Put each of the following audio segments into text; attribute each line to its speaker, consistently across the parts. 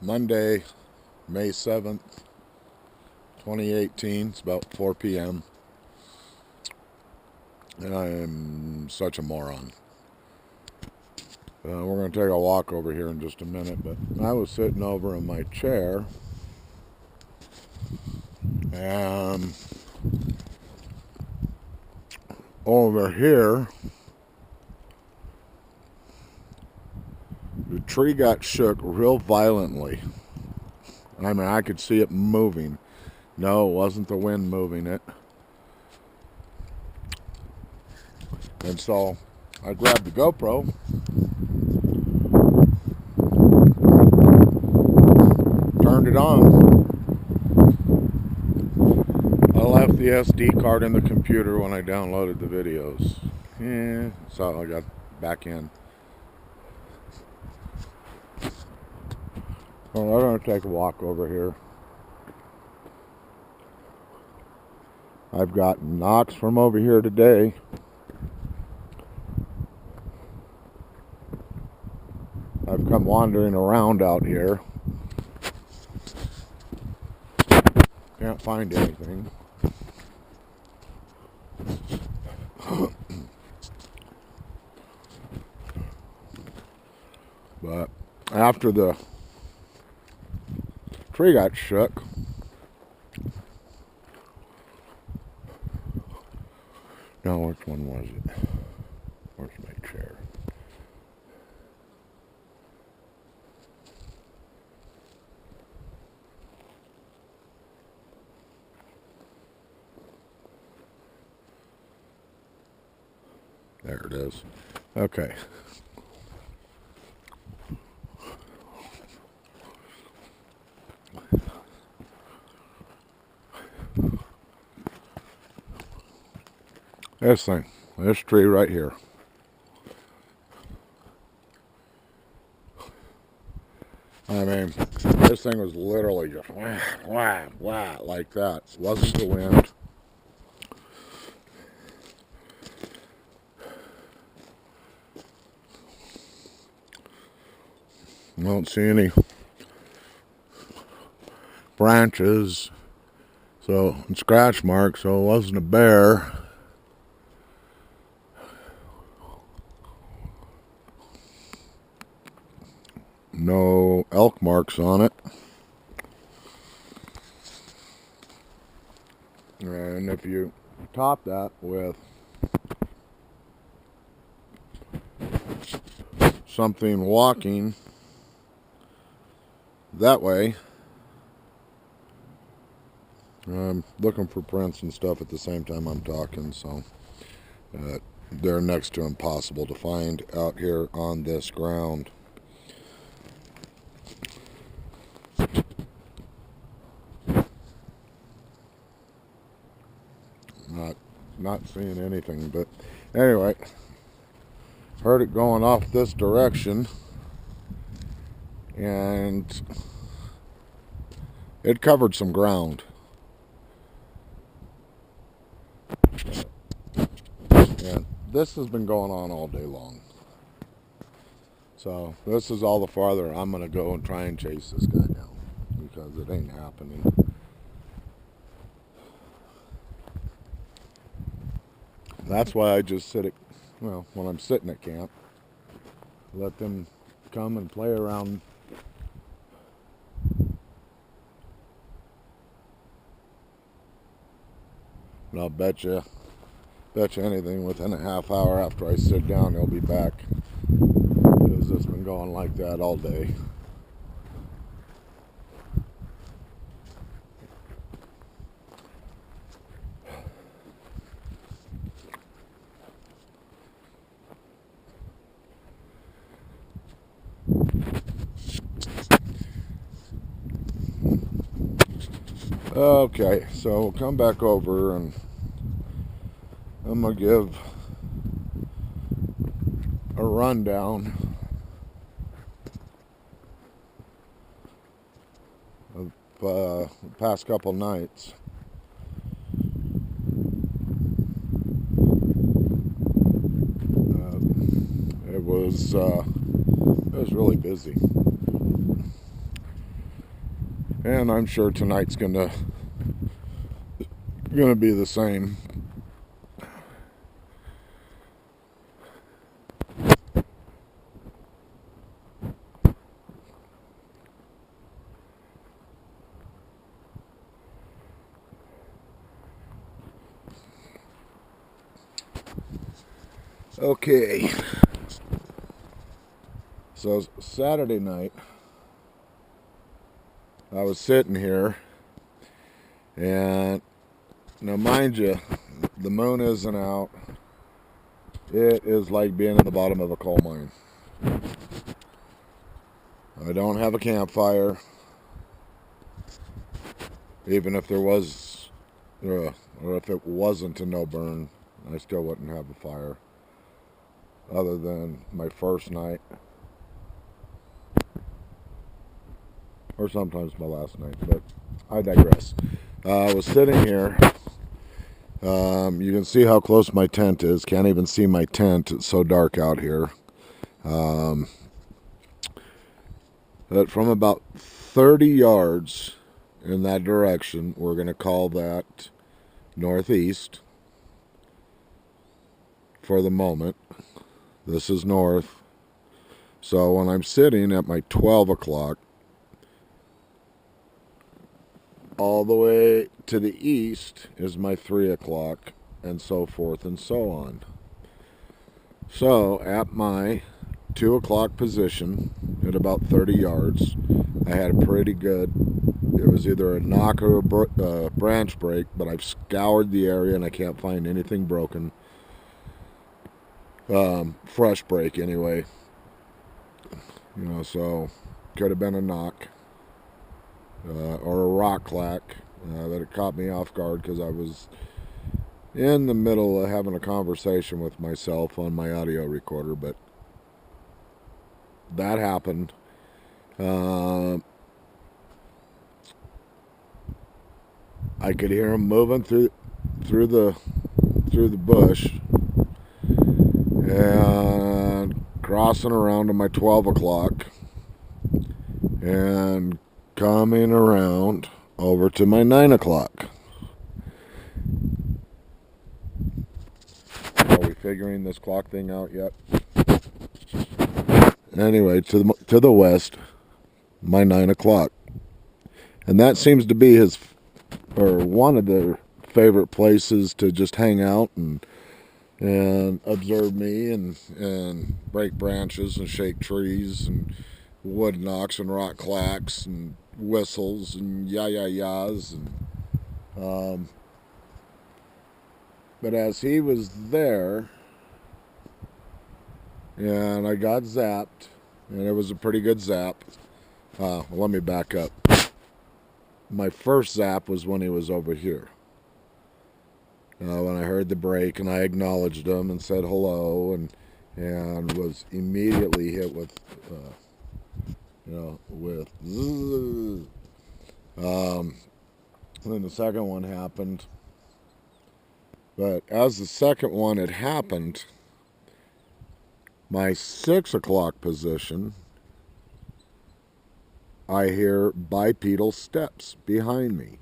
Speaker 1: Monday, May 7th, 2018. It's about 4 p.m. And I am such a moron. We're going to take a walk over here in just a minute, but I was sitting over in my chair, and over here, the tree got shook real violently. I mean, I could see it moving. No, it wasn't the wind moving it. And so I grabbed the GoPro, turned it on. I left the SD card in the computer when I downloaded the videos. So I got back in. Well, we're going to take a walk over here. I've got knocks from over here today. I've come wandering around out here. Can't find anything. But after the tree got shook, now which one was it? Where's my chair? There it is. Okay. This tree right here. I mean, this thing was literally just wah, wah, wah, like that. It wasn't the wind. I don't see any branches, and scratch marks, so it wasn't a bear. No elk marks on it. And if you top that with something walking that way, I'm looking for prints and stuff at the same time I'm talking, so they're next to impossible to find out here on this ground. Not seeing anything, but anyway, heard it going off this direction, and it covered some ground. And this has been going on all day long. So this is all the farther I'm going to go and try and chase this guy down, because it ain't happening. That's why I just sit at, when I'm sitting at camp, let them come and play around. And I'll bet you anything, within a half hour after I sit down, they'll be back. Because it's been going like that all day. Okay, so we'll come back over and I'm going to give a rundown of the past couple nights. It was really busy. And I'm sure tonight's gonna be the same. Okay, so Saturday night, I was sitting here, and now mind you, the moon isn't out. It is like being in the bottom of a coal mine. I don't have a campfire. Even if there was, or if it wasn't a no burn, I still wouldn't have a fire. Other than my first night, or sometimes my last night, but I digress. I was sitting here. You can see how close my tent is. Can't even see my tent. It's so dark out here. But from about 30 yards in that direction, we're going to call that northeast for the moment. This is north. So when I'm sitting at my 12 o'clock, all the way to the east is my 3 o'clock, and so forth and so on. So at my 2 o'clock position at about 30 yards, I had a pretty good, it was either a knock or a branch break, but I've scoured the area and I can't find anything broken. Fresh break anyway. You know, so could have been a knock or a rock clack that it caught me off guard because I was in the middle of having a conversation with myself on my audio recorder, but that happened. I could hear him moving through the bush and crossing around to my 12 o'clock and coming around over to my 9 o'clock. Are we figuring this clock thing out yet? Anyway, to the west, my 9 o'clock. And that seems to be his, or one of their favorite places to just hang out and observe me and break branches and shake trees and wood knocks and rock clacks and whistles and yah-yah-yahs. But as he was there, and I got zapped, and it was a pretty good zap. Well, let me back up. My first zap was when he was over here. When I heard the break, and I acknowledged him and said hello, and was immediately hit with, with zzz. And then the second one happened. But as the second one had happened, my 6 o'clock position, I hear bipedal steps behind me.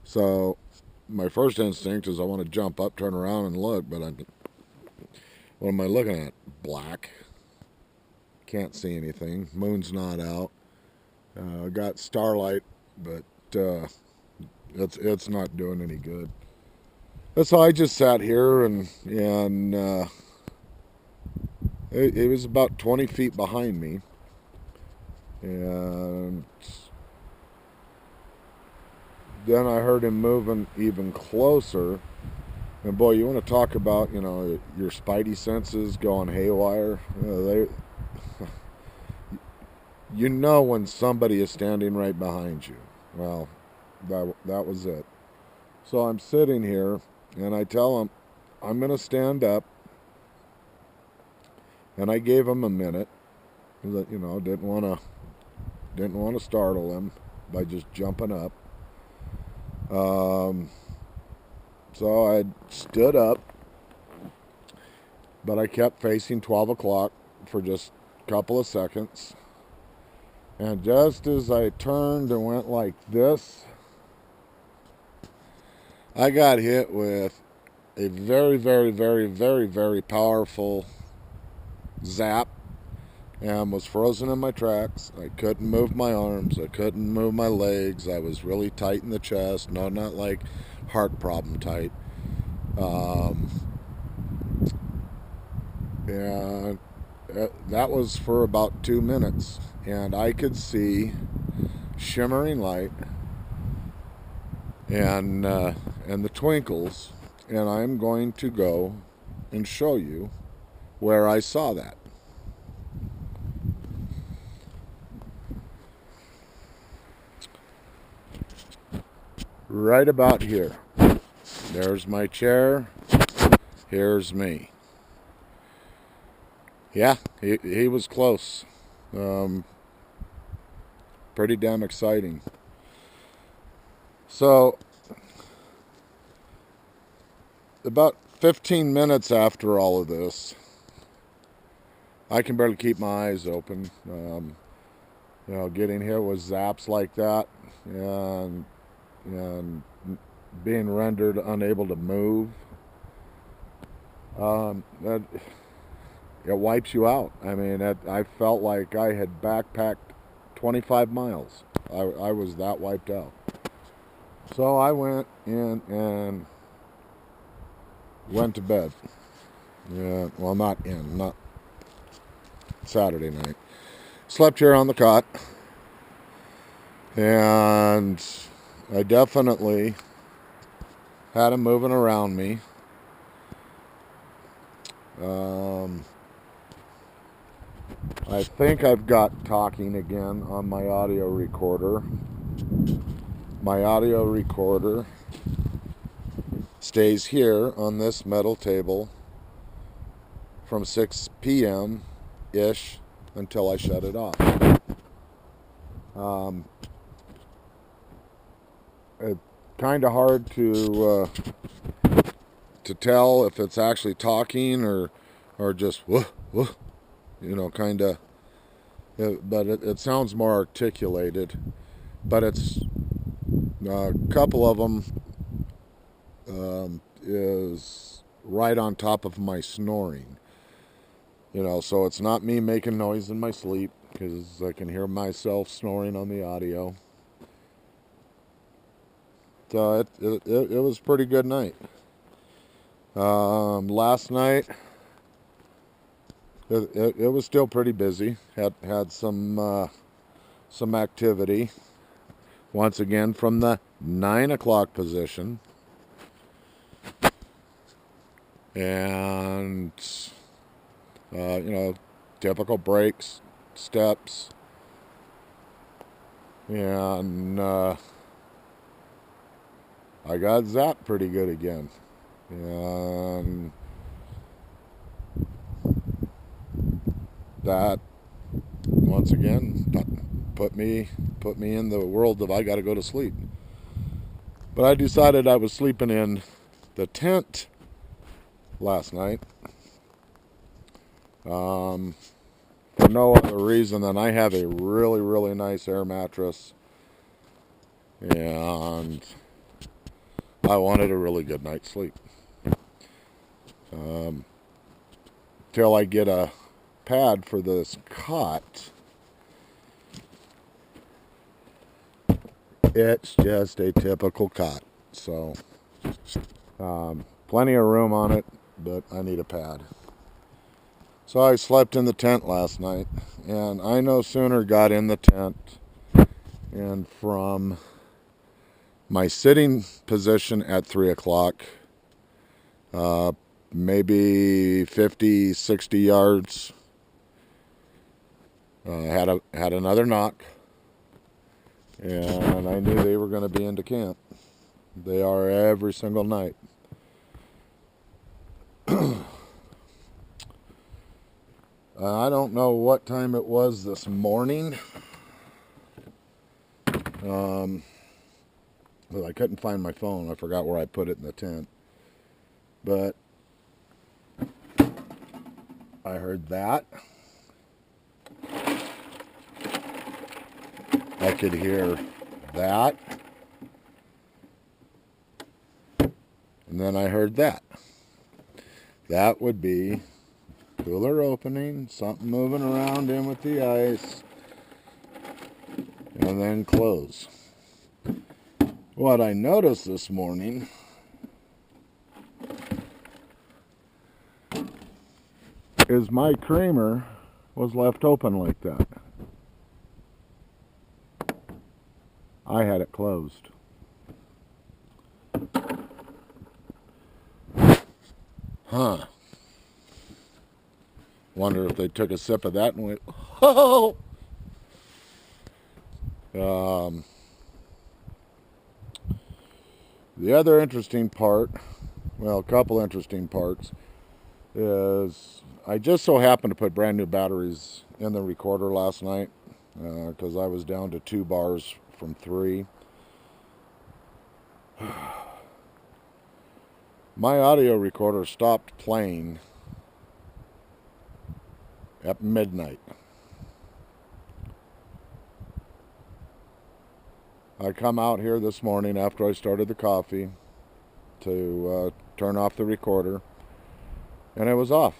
Speaker 1: So my first instinct is I want to jump up, turn around, and look, but what am I looking at? Black. Can't see anything. Moon's not out. Got starlight, but it's not doing any good. So I just sat here and it was about 20 feet behind me, and then I heard him moving even closer. And boy, you want to talk about, your spidey senses going haywire. You know when somebody is standing right behind you. Well, that was it. So I'm sitting here, and I tell him I'm going to stand up. And I gave him a minute. Didn't want to startle him by just jumping up. So I stood up, but I kept facing 12 o'clock for just a couple of seconds. And just as I turned and went like this, I got hit with a very, very, very, very, very powerful zap and was frozen in my tracks. I couldn't move my arms. I couldn't move my legs. I was really tight in the chest. No, not like heart problem tight. And that was for about 2 minutes. And I could see shimmering light and the twinkles. And I'm going to go and show you where I saw that. Right about here. There's my chair. Here's me. Yeah, he was close. Pretty damn exciting. So, about 15 minutes after all of this, I can barely keep my eyes open. Getting hit with zaps like that and being rendered unable to move, that it wipes you out. I mean, I felt like I had backpacked 25 miles. I was that wiped out. So I went in and went to bed. Yeah, well, not Saturday night. Slept here on the cot, and I definitely had him moving around me. I think I've got talking again on my audio recorder. My audio recorder stays here on this metal table from 6 p.m.-ish until I shut it off. It's kind of hard to tell if it's actually talking or just whoa, whoa, kind of. But it sounds more articulated. But it's a couple of them is right on top of my snoring. So it's not me making noise in my sleep because I can hear myself snoring on the audio. So it was a pretty good night. Last night it was still pretty busy. Had some activity once again from the 9 o'clock position, and typical breaks, steps, and I got zapped pretty good again. And that once again put me in the world of I got to go to sleep. But I decided I was sleeping in the tent last night for no other reason than I have a really, really nice air mattress, and I wanted a really good night's sleep. Till I get a pad for this cot. It's just a typical cot. So, plenty of room on it, but I need a pad. So I slept in the tent last night, and I no sooner got in the tent, and from my sitting position at 3 o'clock, maybe 50, 60 yards, had another knock, and I knew they were going to be into camp. They are every single night. I don't know what time it was this morning. Well, I couldn't find my phone. I forgot where I put it in the tent. But I heard that. I could hear that. And then I heard that. That would be cooler opening, something moving around in with the ice, and then close. What I noticed this morning is my creamer was left open like that. I had it closed. Huh. Wonder if they took a sip of that and went, oh! The other interesting part, well, a couple interesting parts, is I just so happened to put brand new batteries in the recorder last night because I was down to 2 bars from 3. My audio recorder stopped playing at midnight. I come out here this morning after I started the coffee to turn off the recorder, and it was off.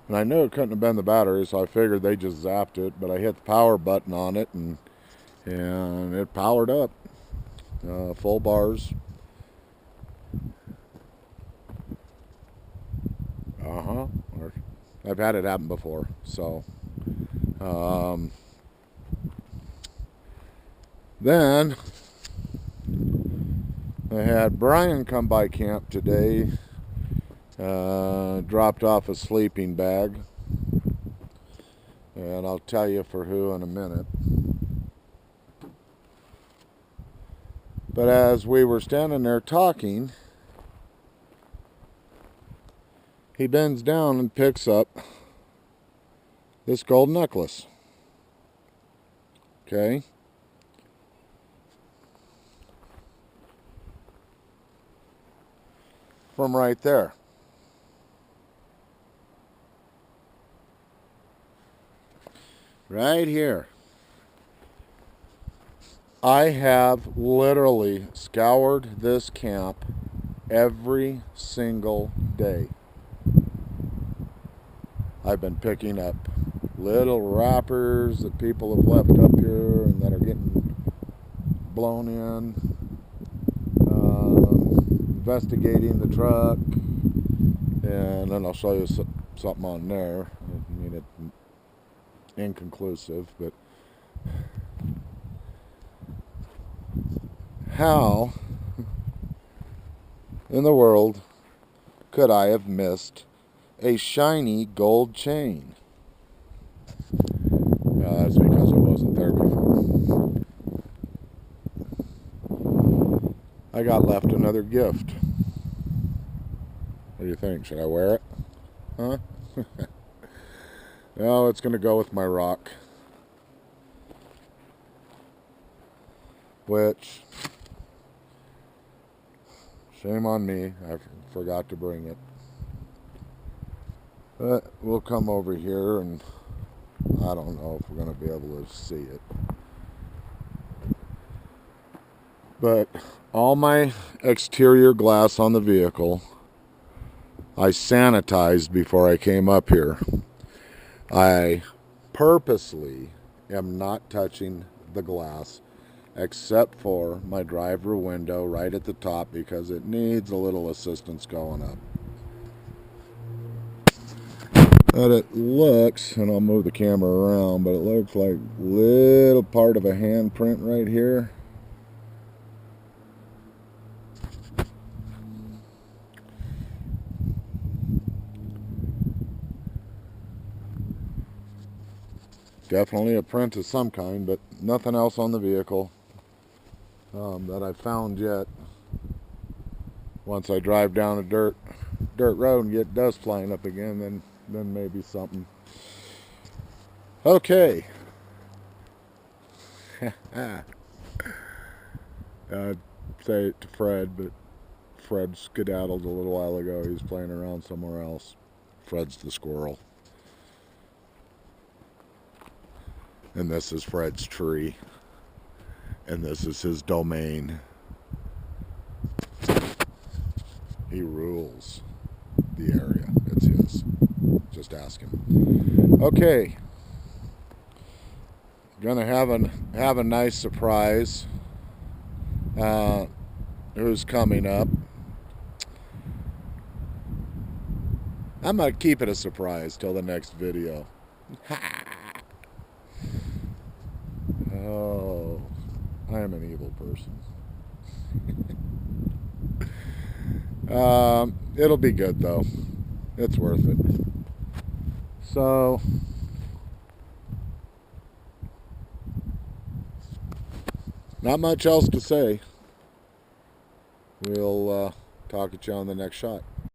Speaker 1: And I knew it couldn't have been the battery, so I figured they just zapped it, but I hit the power button on it, and it powered up. Full bars. I've had it happen before, so then I had Brian come by camp today, dropped off a sleeping bag, and I'll tell you for who in a minute. But as we were standing there talking, he bends down and picks up this gold necklace. Okay? From right there. Right here. I have literally scoured this camp every single day. I've been picking up little wrappers that people have left up here and that are getting blown in, investigating the truck, and then I'll show you something on there. I mean, it's inconclusive, but how in the world could I have missed a shiny gold chain? That's because it wasn't there before. I got left another gift. What do you think? Should I wear it? Huh? No, it's going to go with my rock. Which, shame on me, I forgot to bring it. But we'll come over here and I don't know if we're going to be able to see it. But all my exterior glass on the vehicle, I sanitized before I came up here. I purposely am not touching the glass except for my driver window right at the top because it needs a little assistance going up. But it looks, and I'll move the camera around, but it looks like a little part of a handprint right here. Definitely a print of some kind, but nothing else on the vehicle that I've found yet. Once I drive down a dirt road and get dust flying up again, then maybe something. Okay. I'd say it to Fred, but Fred skedaddled a little while ago. He's playing around somewhere else. Fred's the squirrel. And this is Fred's tree. And this is his domain. He rules the area. It's his. Just ask him. Okay. Gonna have a nice surprise. Who's coming up? I'm gonna keep it a surprise till the next video. Oh, I am an evil person. It'll be good though. It's worth it. So, not much else to say. We'll talk at you on the next shot.